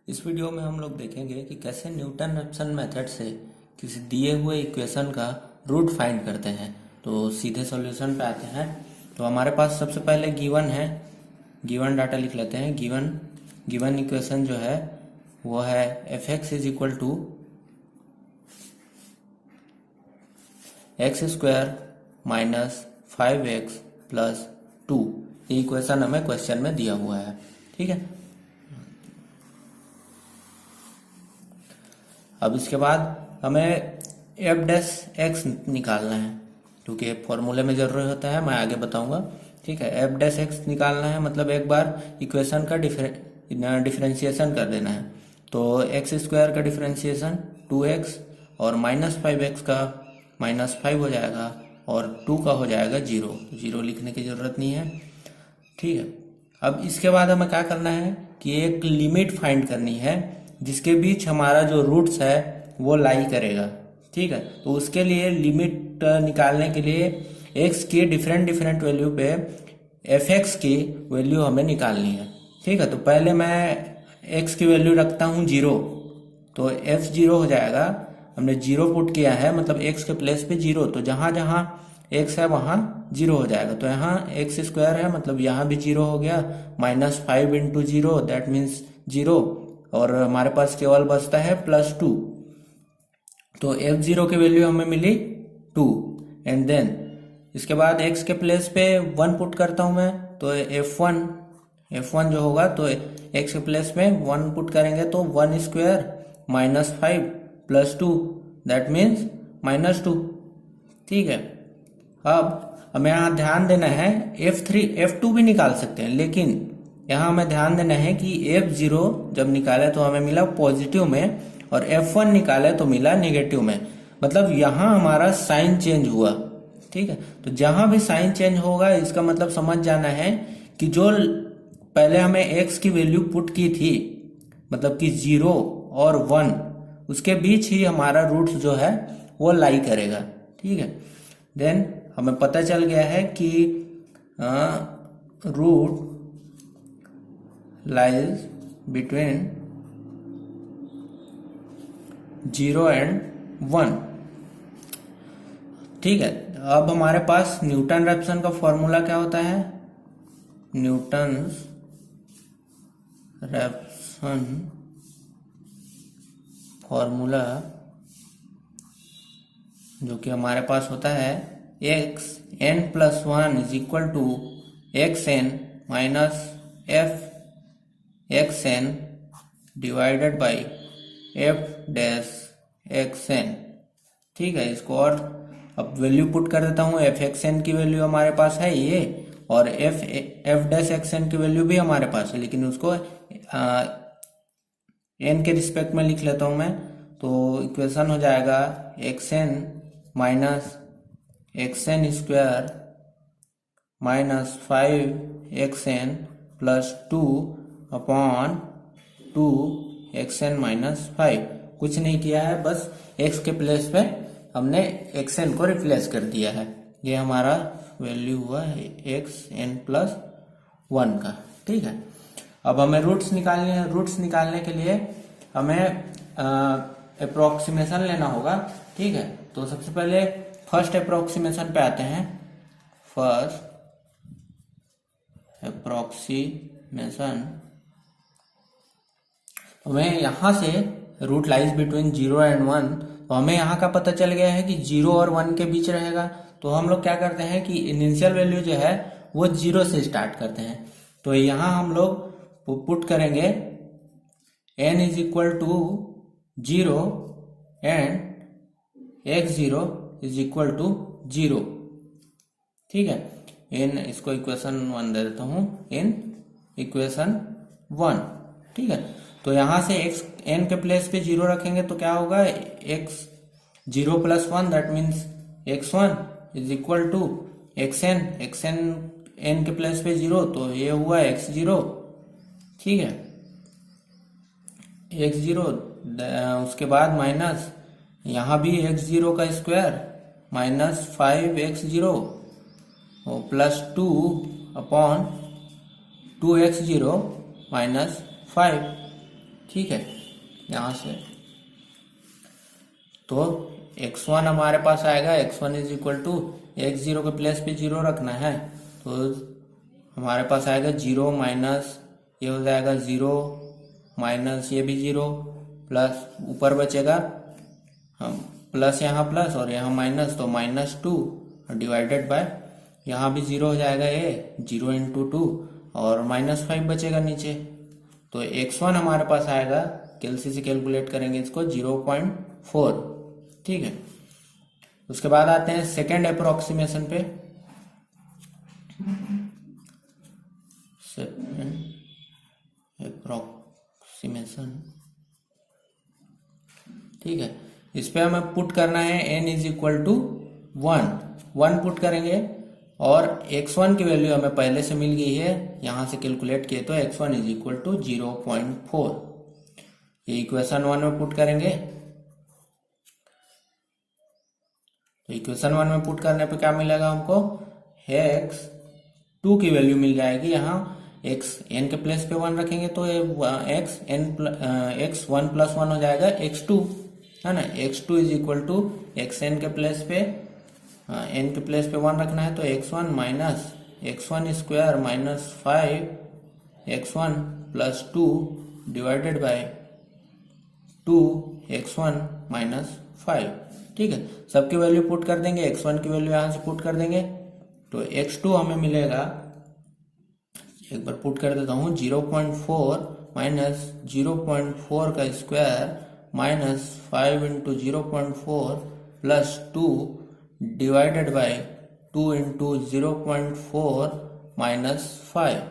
इस वीडियो में हम लोग देखेंगे कि कैसे न्यूटन रैप्सन मेथड से किसी दिए हुए इक्वेशन का रूट फाइंड करते हैं। तो सीधे सॉल्यूशन पे आते हैं। तो हमारे पास सबसे पहले गिवन है, गिवन डाटा लिख लेते हैं। गिवन इक्वेशन जो है वो है F X is equal to X square minus 5x plus 2। ये इक्वेशन हमें क्वेश्चन में दिया हुआ है, ठीक है। अब इसके बाद हमें एफ डैश एक्स निकालना है, क्योंकि फॉर्मूले में जरूरी होता है, मैं आगे बताऊंगा, ठीक है। एफ डैश एक्स निकालना है मतलब एक बार इक्वेशन का डिफरेंशिएशन कर देना है। तो एक्स स्क्वायर का डिफरेंशिएशन 2x और माइनस 5x का माइनस 5 हो जाएगा और 2 का हो जाएगा 0। तो 0 लिखने की जरूरत नहीं है, ठीक है। अब इसके बाद हमें क्या करना है कि एक लिमिट फाइंड करनी है जिसके बीच हमारा जो रूट्स है वो लाई करेगा, ठीक है। तो उसके लिए लिमिट निकालने के लिए x की डिफरेंट वैल्यू पे एफ एक्स की वैल्यू हमें निकालनी है, ठीक है। तो पहले मैं x की वैल्यू रखता हूँ 0, तो f 0 हो जाएगा। हमने 0 पुट किया है मतलब x के प्लेस पे 0, तो जहां जहां x है वहां 0 हो जाएगा। तो यहाँ एक्स स्क्वायर है मतलब यहाँ भी 0 हो गया, माइनस 5 इंटू 0 दैट मीन्स 0, और हमारे पास केवल बचता है प्लस 2। तो f0 की वैल्यू हमें मिली 2। एंड देन इसके बाद x के प्लेस पे 1 पुट करता हूं मैं, तो f1 जो होगा तो x के प्लेस में 1 पुट करेंगे तो 1 square minus 5 plus 2 that means minus 2, ठीक है। अब हमें यहाँ ध्यान देना है f2 भी निकाल सकते हैं, लेकिन यहाँ हमें ध्यान देना है कि f0 जब निकाले तो हमें मिला पॉजिटिव में और f1 निकाले तो मिला नेगेटिव में, मतलब यहाँ हमारा साइन चेंज हुआ, ठीक है। तो जहां भी साइन चेंज होगा इसका मतलब समझ जाना है कि जो पहले हमें x की वैल्यू पुट की थी मतलब कि 0 और 1, उसके बीच ही हमारा रूट जो है वो लाई करेगा, ठीक है। देन हमें पता चल गया है कि रूट लाइज बिटवीन 0 एंड 1, ठीक है। अब हमारे पास न्यूटन रैप्सन का फॉर्मूला क्या होता है, न्यूटन रैप्सन फॉर्मूला जो कि हमारे पास होता है X N plus 1 is equal to X N minus F X N divided by F dash X N, ठीक है। इसको और अब वैल्यू पुट कर देता हूँ। एफ एक्स एन की वैल्यू हमारे पास है ये, और एफ डैश एक्स एन की वैल्यू भी हमारे पास है, लेकिन उसको एन के रिस्पेक्ट में लिख लेता हूं मैं। तो इक्वेशन हो जाएगा X N minus X N square minus 5xn plus 2 upon 2 X N minus 5। कुछ नहीं किया है, बस x के प्लेस पे हमने xn को रिप्लेस कर दिया है। ये हमारा वैल्यू हुआ है xn प्लस 1 का, ठीक है। अब हमें रूट्स निकालने हैं। रूट्स निकालने के लिए हमें अप्रोक्सीमेशन लेना होगा, ठीक है। तो सबसे पहले फर्स्ट अप्रोक्सीमेशन पे आते हैं। फर्स्ट अप्रोक्सीमेशन, हमें यहां से रूट लाइज बिटवीन 0 एंड 1, तो हमें यहाँ का पता चल गया है कि 0 और 1 के बीच रहेगा। तो हम लोग क्या करते हैं कि इनिशियल वैल्यू जो है वो 0 से स्टार्ट करते हैं। तो यहाँ हम लोग पुट करेंगे n is equal to 0 and x0 is equal to 0, ठीक है। इन इसको इक्वेशन 1 दे देता हूं, इन इक्वेशन 1, ठीक है। तो यहां से x n के प्लेस पे 0 रखेंगे तो क्या होगा, x0 plus 1 that means x1 is equal to xn n के प्लेस पे 0, तो ये हुआ x0, ठीक है, x0। उसके बाद माइनस यहाँ भी x0 का स्क्वायर माइनस 5x0 और प्लस 2 अपॉन 2x0 माइनस 5, ठीक है, यहाँ से तो x1 हमारे पास आएगा, x1 is equal to x0 के प्लेस पे 0 रखना है, तो हमारे पास आएगा 0 माइनस ये हो जाएगा 0 माइनस ये भी 0 प्लस ऊपर बचेगा हम प्लस यहाँ प्लस और यहाँ माइनस, तो -2 डिवाइडेड बाय यहाँ भी 0 हो जाएगा, ये 0 इंटू 2 और -5 बचेगा नीचे। तो x1 हमारे पास आएगा, कैलसी से कैलकुलेट करेंगे इसको 0.4। ठीक है, उसके बाद आते हैं सेकेंड अप्रोक्सीमेशन पे। सेकेंड अप्रोक्सीमेशन, ठीक है, इस पे हमें पुट करना है n is equal to 1 put करेंगे और x1 की वैल्यू हमें पहले से मिल गई है, यहां से कैलकुलेट किए तो x1 इज इक्वल टू 0.4, ये इक्वेशन 1 में पुट करेंगे। तो इक्वेशन 1 में पुट करने पे क्या मिलेगा हमको, x2 की वैल्यू मिल जाएगी, यहाँ x n के प्लेस पे 1 रखेंगे तो x1 प्लस 1 हो जाएगा x2, है ना। x2 is equal to xn के प्लेस पे n के प्लेस पे 1 रखना है, तो x1 minus x1 square minus 5 x1 plus 2 divided by 2 x1 minus 5। ठीक है, सबकी वैल्यू पुट कर देंगे, x1 की वैल्यू यहां से पुट कर देंगे, तो x2 हमें मिलेगा, एक बार पुट कर देता हूं, 0.4 माइनस 0.4 का square minus 5 into 0.4 plus 2 divided by 2 into 0.4 minus 5,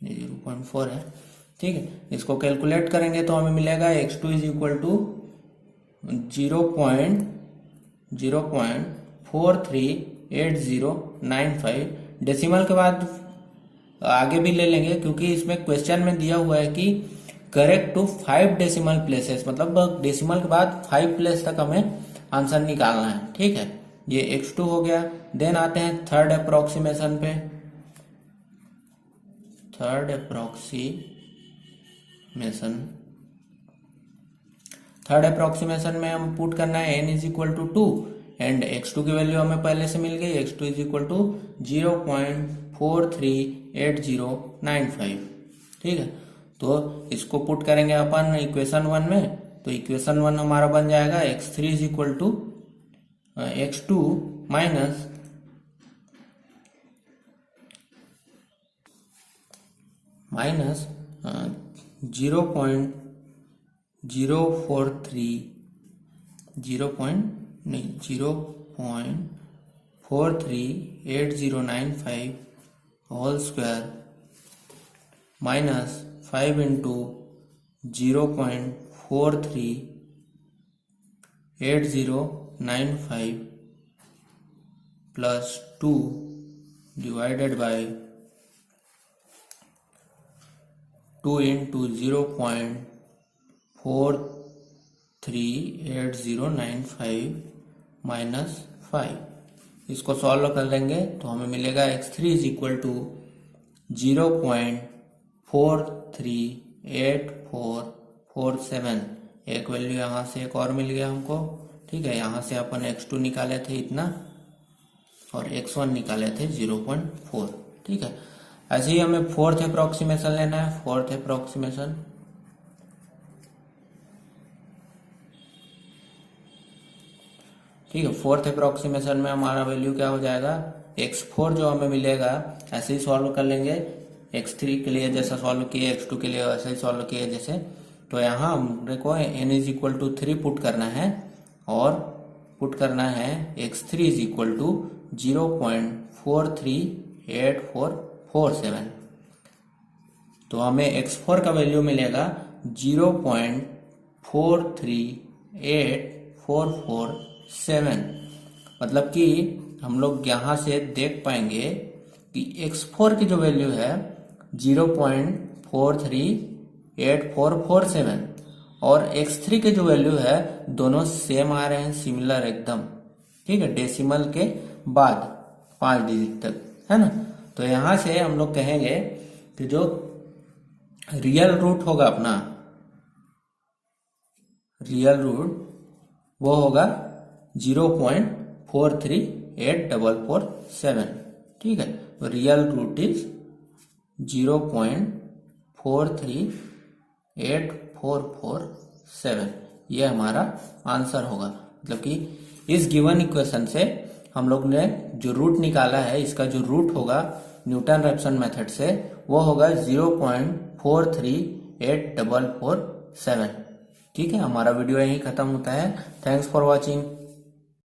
0.4 है। ठीक है, इसको कैलकुलेट करेंगे तो हमें मिलेगा x2 is equal to 0.438095। Decimal के बाद आगे भी ले लेंगे, क्योंकि इसमें क्वेश्चन में दिया हुआ है कि करेक्ट टू 5 डेसिमल प्लेसेस, मतलब डेसिमल के बाद 5 प्लेस तक हमें आंसर निकालना है। ठीक है, ये x2 हो गया। देन आते हैं थर्ड अप्रोक्सीमेशन पे। थर्ड अप्रोक्सीमेशन में हम पुट करना है n is equal to 2 and x2 की वैल्यू हमें पहले से मिल गई, x2 इज इक्वल टू 0.438095। ठीक है, तो इसको पुट करेंगे अपन इक्वेशन 1 में, तो इक्वेशन 1 हमारा बन जाएगा x3 is equal to x2 minus minus 0.438095 whole square minus 5 into 0.438095 plus 2 divided by 2 into 0.438095 minus 5। इसको सॉल्व कर लेंगे तो हमें मिलेगा x3 इज इक्वल टू 0.438447। एक वैल्यू यहाँ से एक और मिल गया हमको। ठीक है, यहाँ से अपन x2 निकाले थे इतना और x1 निकाले थे 0.4। ठीक है, ऐसे ही हमें फोर्थ अप्रोक्सीमेशन लेना है। फोर्थ अप्रोक्सीमेशन, ठीक है, फोर्थ अप्रोक्सीमेशन में हमारा वैल्यू क्या हो जाएगा, x4 जो हमें मिलेगा ऐसे ही सॉल्व कर लेंगे, x3 के लिए जैसा सॉल्व किए x2 के लिए वैसे ही सॉल्व किए जैसे। तो यहाँ हमरे को n is equal to 3 put करना है और पुट करना है x3 इज इक्वल टू 0.438447। तो हमें x4 का वैल्यू मिलेगा 0.438447। मतलब कि हम लोग यहाँ से देख पाएंगे कि x4 की जो वैल्यू है 0.438447 और x3 की जो वैल्यू है दोनों सेम आ रहे हैं, सिमिलर एकदम। ठीक है, डेसिमल के बाद 5 डिजिट तक, है ना। तो यहाँ से हम लोग कहेंगे कि जो रियल रूट होगा अपना, रियल रूट वो होगा 0.438447। ठीक है, तो रियल रूट इज 0.438447। ये हमारा आंसर होगा। मतलब कि इस गिवन इक्वेशन से हम लोग ने जो रूट निकाला है, इसका जो रूट होगा न्यूटन रैप्सन मेथड से, वो होगा 0.438447। ठीक है, हमारा वीडियो यहीं खत्म होता है। Thanks for watching.